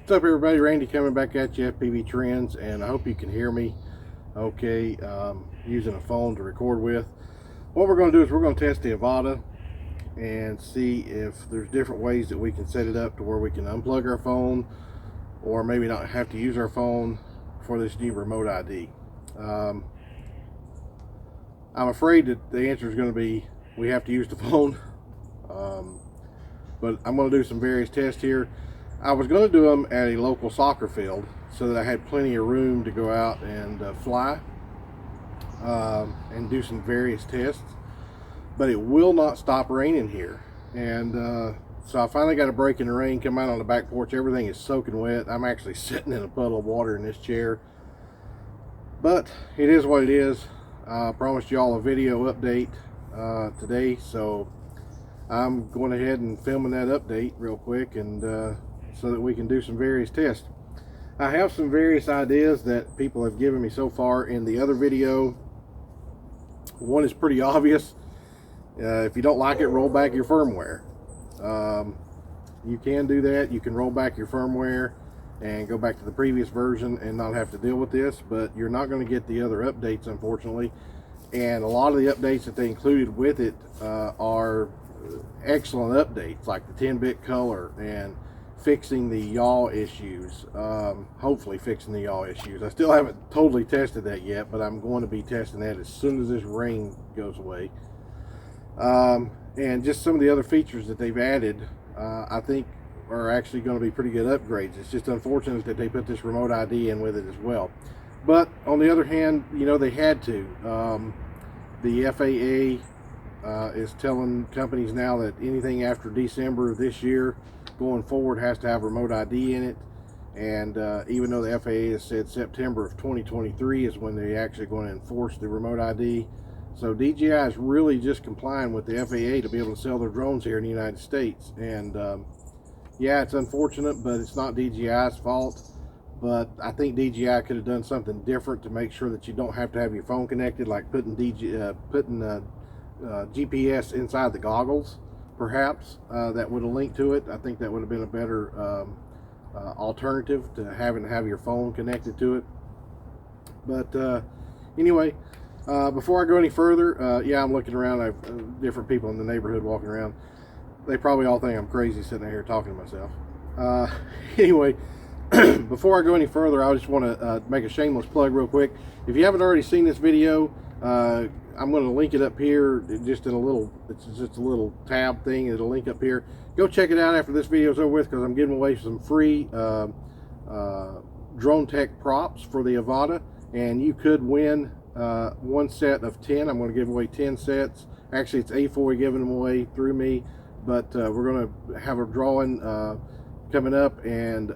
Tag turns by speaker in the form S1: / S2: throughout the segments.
S1: What's up, everybody? Randy coming back at you, FPV Trends, and I hope you can hear me okay. Using a phone to record with. What we're going to do is we're going to test the Avata and see if there's different ways that we can set it up to where we can unplug our phone or maybe not have to use our phone for this new remote ID. I'm afraid that the answer is going to be we have to use the phone, but I'm going to do some various tests here. I was going to do them at a local soccer field so that I had plenty of room to go out and fly and do some various tests, but it will not stop raining here. And so I finally got a break in the rain, come out on the back porch. Everything is soaking wet. I'm actually sitting in a puddle of water in this chair, but it is what it is. I promised you all a video update today, so I'm going ahead and filming that update real quick, and so that we can do some various tests. I have some various ideas that people have given me so far in the other video. One is pretty obvious. If you don't like it, roll back your firmware. You can do that. You can roll back your firmware and go back to the previous version and not have to deal with this, but you're not going to get the other updates, unfortunately. And a lot of the updates that they included with it are excellent updates, like the 10-bit color and fixing the yaw issues, hopefully fixing the yaw issues. I still haven't totally tested that yet, but I'm going to be testing that as soon as this rain goes away. And just some of the other features that they've added, I think are actually going to be pretty good upgrades. It's just unfortunate that they put this remote ID in with it as well. But on the other hand, you know, they had to. The FAA is telling companies now that anything after December of this year going forward has to have remote ID in it, and even though the FAA has said September of 2023 is when they're actually going to enforce the remote ID, so DJI is really just complying with the FAA to be able to sell their drones here in the United States. And yeah, it's unfortunate, but it's not DJI's fault. But I think DJI could have done something different to make sure that you don't have to have your phone connected, like putting GPS inside the goggles. Perhaps that would have linked to it. I think that would have been a better alternative to having to have your phone connected to it. But anyway, before I go any further, yeah, I'm looking around. I have different people in the neighborhood walking around. They probably all think I'm crazy sitting here talking to myself. Anyway, before I go any further, I just want to make a shameless plug real quick. If you haven't already seen this video, I'm going to link it up here, just in a little, it's just a little tab thing. It'll link up here. Go check it out after this video is over with, because I'm giving away some free drone tech props for the Avata, and you could win one set of 10. I'm going to give away 10 sets. Actually, it's A4 giving them away through me, but we're going to have a drawing coming up, and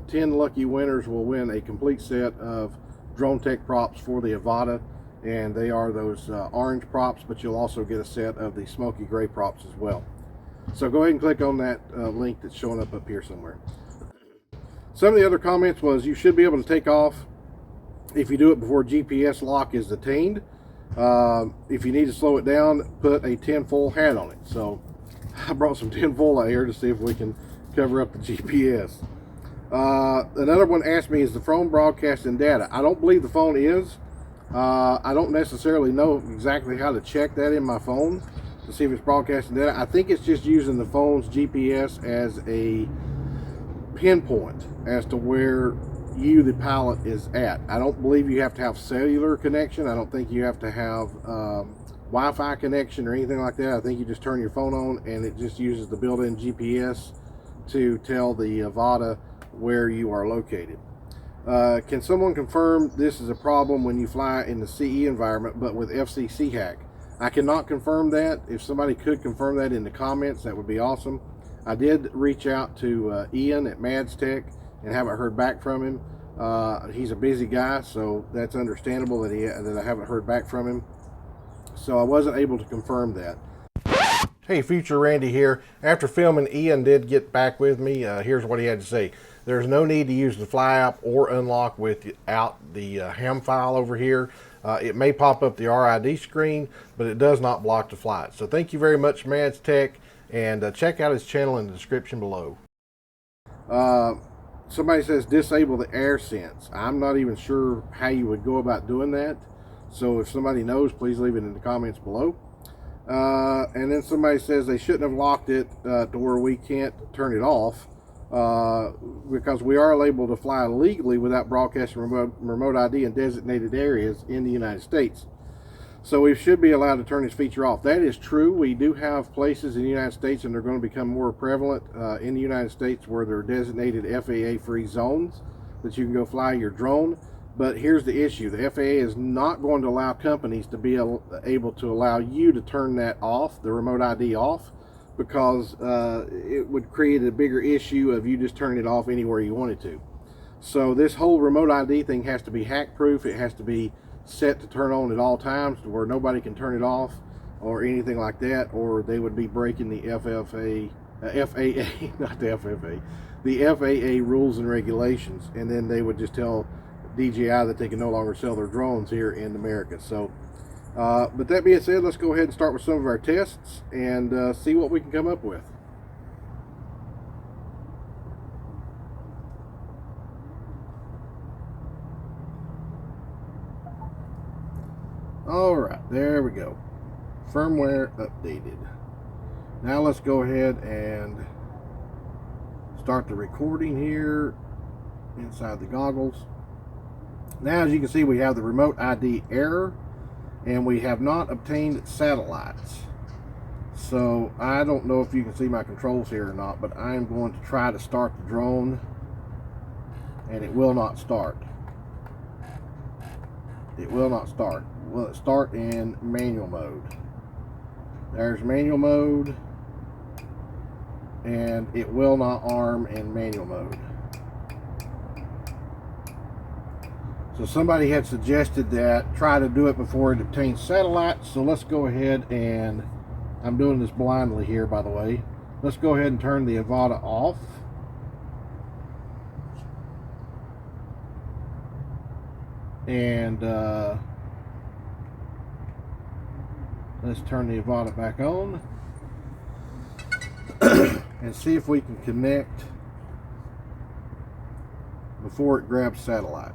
S1: 10 lucky winners will win a complete set of drone tech props for the Avata. And they are those orange props, but you'll also get a set of the smoky gray props as well. So go ahead and click on that link that's showing up here somewhere. Some of the other comments was you should be able to take off if you do it before GPS lock is attained. If you need to slow it down, put a tinfoil hat on it. So I brought some tinfoil out here to see if we can cover up the GPS. Another one asked me, is the phone broadcasting data? I don't believe the phone is. I don't necessarily know exactly how to check that in my phone to see if it's broadcasting data. I think it's just using the phone's GPS as a pinpoint as to where you, the pilot, is at. I don't believe you have to have cellular connection. I don't think you have to have Wi-Fi connection or anything like that. I think you just turn your phone on and it just uses the built-in GPS to tell the Avata where you are located. Can someone confirm this is a problem when you fly in the CE environment but with FCC hack? I cannot confirm that. If somebody could confirm that in the comments, that would be awesome. I did reach out to Ian at Mads Tech and haven't heard back from him. He's a busy guy, so that's understandable that I haven't heard back from him. So I wasn't able to confirm that. Hey, Future Randy here. After filming, Ian did get back with me. Here's what he had to say. There's no need to use the fly app or unlock without the ham file over here. It may pop up the RID screen, but it does not block the flight. So thank you very much, Mads Tech, and check out his channel in the description below. somebody says disable the air sense. I'm not even sure how you would go about doing that. So if somebody knows, please leave it in the comments below. And then somebody says they shouldn't have locked it to where we can't turn it off, because we are able to fly legally without broadcasting remote ID in designated areas in the United States. So we should be allowed to turn this feature off. That is true. We do have places in the United States, and they're going to become more prevalent in the United States, where there are designated FAA free zones that you can go fly your drone. But here's the issue. The FAA is not going to allow companies to be able to allow you to turn that off, the remote ID off, because it would create a bigger issue of you just turning it off anywhere you wanted to. So this whole remote ID thing has to be hack proof. It has to be set to turn on at all times, to where nobody can turn it off or anything like that, or they would be breaking the FAA, not the FFA, the FAA rules and regulations, and then they would just tell DJI that they can no longer sell their drones here in America. So but that being said, let's go ahead and start with some of our tests and see what we can come up with. Alright, there we go. Firmware updated. Now let's go ahead and start the recording here inside the goggles. Now, as you can see, we have the remote ID error, and we have not obtained satellites. So I don't know if you can see my controls here or not, but I am going to try to start the drone, and it will not start. It will not start. Will it start in manual mode? There's manual mode, and it will not arm in manual mode. So somebody had suggested that try to do it before it obtains satellites. So let's go ahead, and I'm doing this blindly here, by the way. Let's go ahead and turn the Avata off. And let's turn the Avata back on and see if we can connect before it grabs satellites.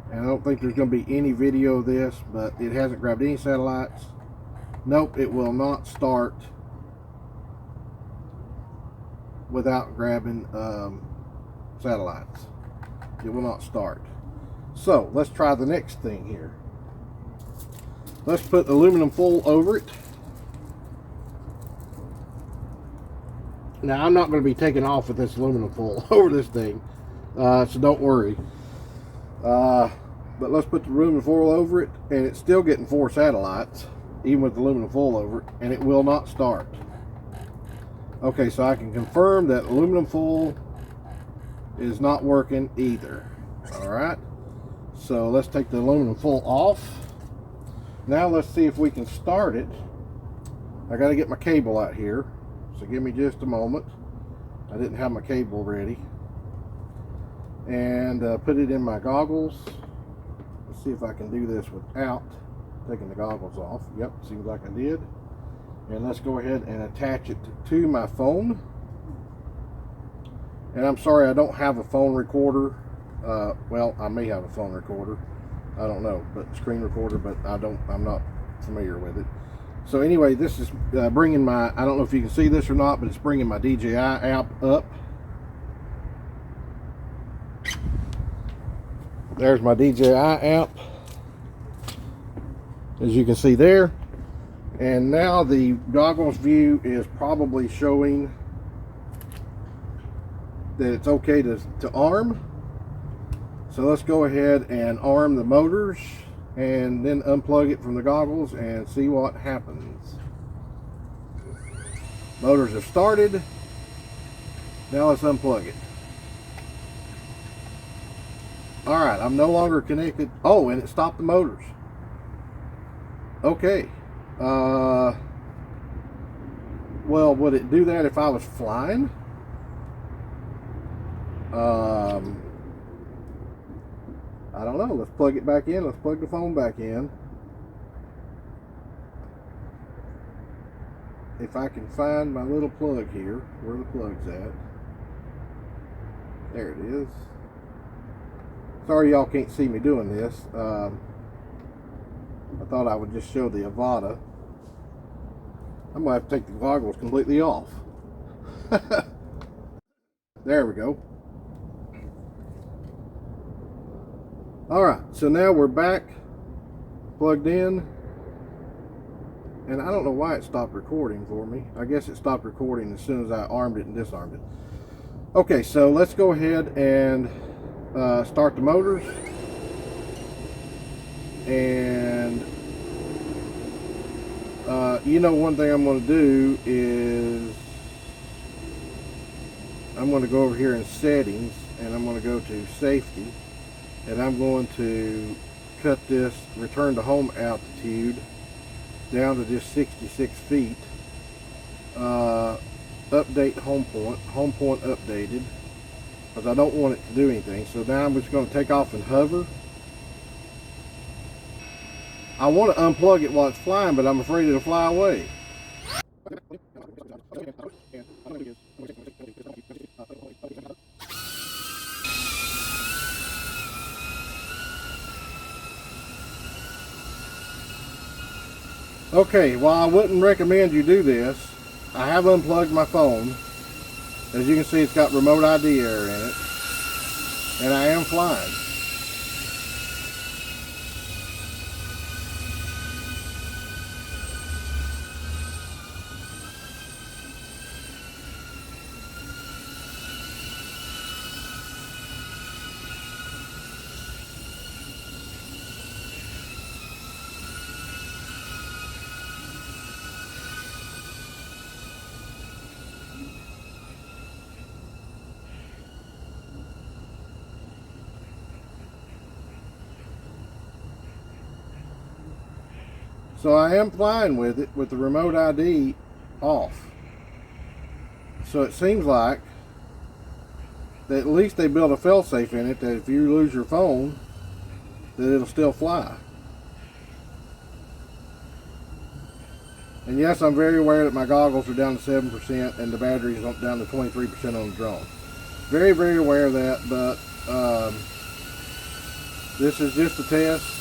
S1: And I don't think there's going to be any video of this, but it hasn't grabbed any satellites. Nope, it will not start without grabbing satellites. It will not start. So let's try the next thing here. Let's put aluminum foil over it. Now, I'm not going to be taking off with this aluminum foil over this thing, so don't worry. But let's put the aluminum foil over it, and it's still getting 4 satellites, even with the aluminum foil over it, and it will not start. Okay, so I can confirm that aluminum foil is not working either. Alright, so let's take the aluminum foil off. Now let's see if we can start it. I got to get my cable out here, so give me just a moment. I didn't have my cable ready. And put it in my goggles. Let's see if I can do this without taking the goggles off. Yep, seems like I did. And let's go ahead and attach it to my phone. And I'm sorry, I don't have a phone recorder. Well, I may have a phone recorder. I don't know, but screen recorder, but I'm not familiar with it. So anyway, this is bringing my, I don't know if you can see this or not, but it's bringing my DJI app up. There's my DJI app, as you can see there. And now the goggles view is probably showing that it's okay to arm. So let's go ahead and arm the motors and then unplug it from the goggles and see what happens. Motors have started. Now let's unplug it. Alright, I'm no longer connected. Oh, and it stopped the motors. Okay. Well, would it do that if I was flying? I don't know. Let's plug it back in. Let's plug the phone back in. if I can find my little plug here, where the plug's at. There it is. Sorry y'all can't see me doing this. I thought I would just show the Avata. I'm gonna have to take the goggles completely off. There we go. Alright, so now we're back plugged in, and I don't know why it stopped recording for me. I guess it stopped recording as soon as I armed it and disarmed it. Okay, so let's go ahead and start the motors, and you know, one thing I'm going to do is I'm going to go over here in settings, and I'm going to go to safety, and I'm going to cut this return to home altitude down to just 66 feet. Update home point updated, because I don't want it to do anything. So now I'm just going to take off and hover. I want to unplug it while it's flying, but I'm afraid it'll fly away. Okay, while I wouldn't recommend you do this, I have unplugged my phone. As you can see, it's got remote ID error in it, and I am flying. So I am flying with it with the remote ID off. So it seems like that at least they built a failsafe in it, that if you lose your phone, that it'll still fly. And yes, I'm very aware that my goggles are down to 7% and the batteries are down to 23% on the drone. Very, very aware of that, but this is just a test.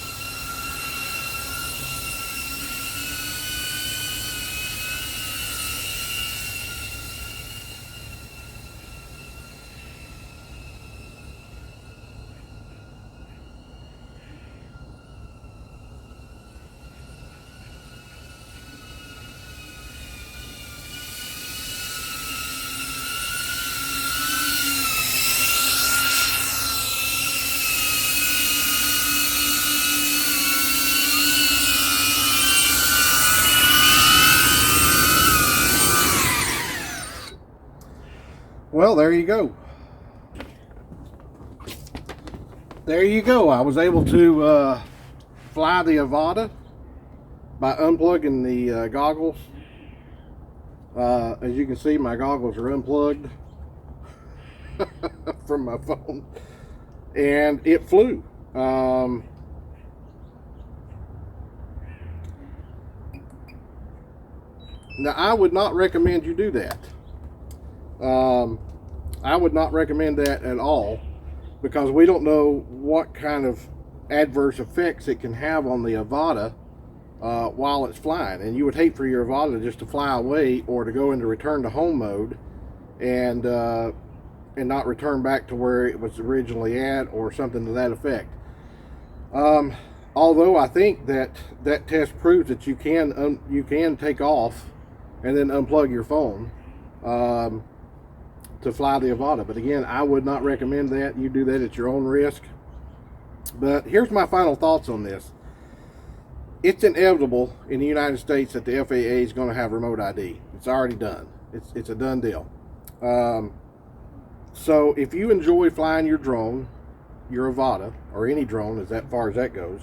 S1: Well, there you go. There you go. I was able to fly the Avata by unplugging the goggles. As you can see, my goggles are unplugged from my phone, and it flew. Now, I would not recommend you do that. I would not recommend that at all, because we don't know what kind of adverse effects it can have on the Avata while it's flying. And you would hate for your Avata just to fly away or to go into return to home mode and not return back to where it was originally at, or something to that effect. Although I think that test proves that you can take off and then unplug your phone to fly the Avata. But again, I would not recommend that. You do that at your own risk. But here's my final thoughts on this. It's inevitable in the United States that the FAA is going to have remote ID. It's already done. It's a done deal. So if you enjoy flying your drone, your Avata, or any drone as far as that goes,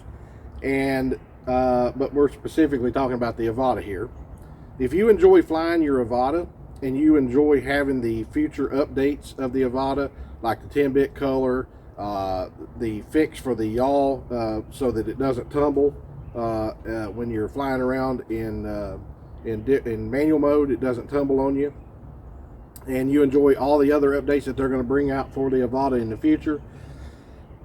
S1: and but we're specifically talking about the Avata here. If you enjoy flying your Avata, and you enjoy having the future updates of the Avata, like the 10-bit color, the fix for the yaw so that it doesn't tumble when you're flying around in in manual mode, it doesn't tumble on you, and you enjoy all the other updates that they're going to bring out for the Avata in the future,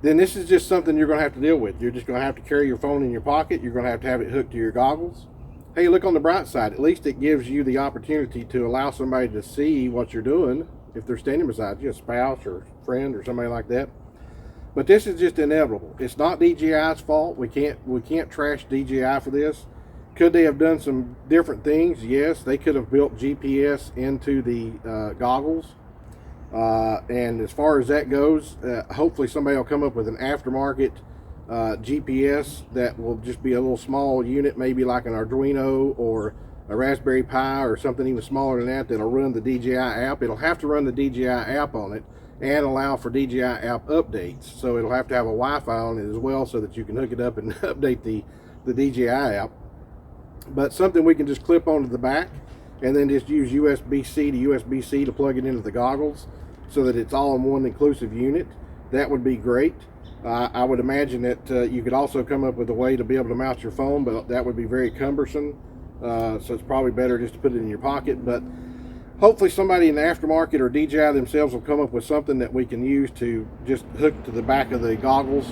S1: then this is just something you're going to have to deal with. You're just going to have to carry your phone in your pocket. You're going to have it hooked to your goggles. Hey, look on the bright side. At least it gives you the opportunity to allow somebody to see what you're doing if they're standing beside you, a spouse or friend or somebody like that. But this is just inevitable. It's not DJI's fault. We can't trash DJI for this. Could they have done some different things? Yes, they could have built GPS into the goggles. And as far as that goes, hopefully somebody will come up with an aftermarket GPS that will just be a little small unit, maybe like an Arduino or a Raspberry Pi or something even smaller than that, that'll run the DJI app. It'll have to run the DJI app on it and allow for DJI app updates. So it'll have to have a Wi-Fi on it as well, so that you can hook it up and update the DJI app. But something we can just clip onto the back and then just use USB-C to USB-C to plug it into the goggles, so that it's all in one inclusive unit. That would be great. I would imagine that you could also come up with a way to be able to mount your phone, but that would be very cumbersome. So it's probably better just to put it in your pocket. But hopefully somebody in the aftermarket or DJI themselves will come up with something that we can use to just hook to the back of the goggles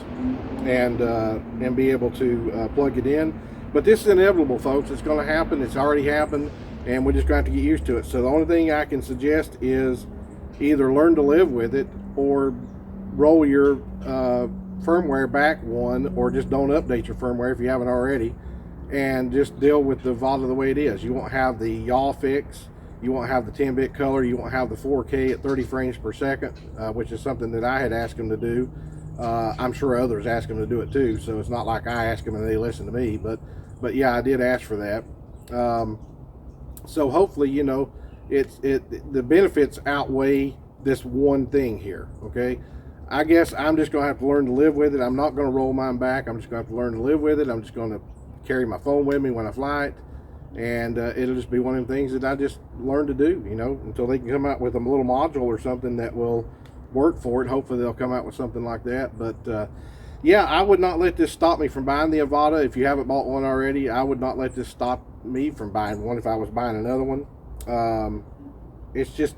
S1: and be able to plug it in. But this is inevitable, folks. It's going to happen. It's already happened, and we're just going to have to get used to it. So the only thing I can suggest is either learn to live with it, or roll your firmware back one, or just don't update your firmware if you haven't already, and just deal with the Avata the way it is. You won't have the yaw fix. You won't have the 10-bit color. You won't have the 4K at 30 frames per second, which is something that I had asked them to do. I'm sure others asked them to do it too, so it's not like I asked them and they listen to me, but yeah, I did ask for that. So hopefully, you know, the benefits outweigh this one thing here. Okay, I guess I'm just gonna have to learn to live with it. I'm not gonna roll mine back. I'm just gonna have to learn to live with it. I'm just gonna carry my phone with me when I fly it, and it'll just be one of the things that I just learn to do, you know, until they can come out with a little module or something that will work for it. Hopefully they'll come out with something like that. But yeah, I would not let this stop me from buying the Avata. If you haven't bought one already, I would not let this stop me from buying one if I was buying another one. It's just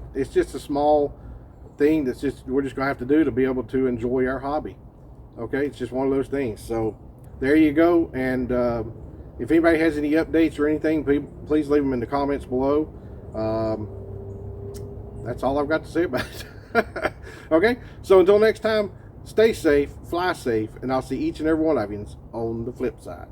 S1: a small thing that's we're just gonna have to do to be able to enjoy our hobby. Okay, it's just one of those things. So there you go. And if anybody has any updates or anything, please leave them in the comments below. That's all I've got to say about it. Okay, so until next time, stay safe, fly safe, and I'll see each and every one of you on the flip side.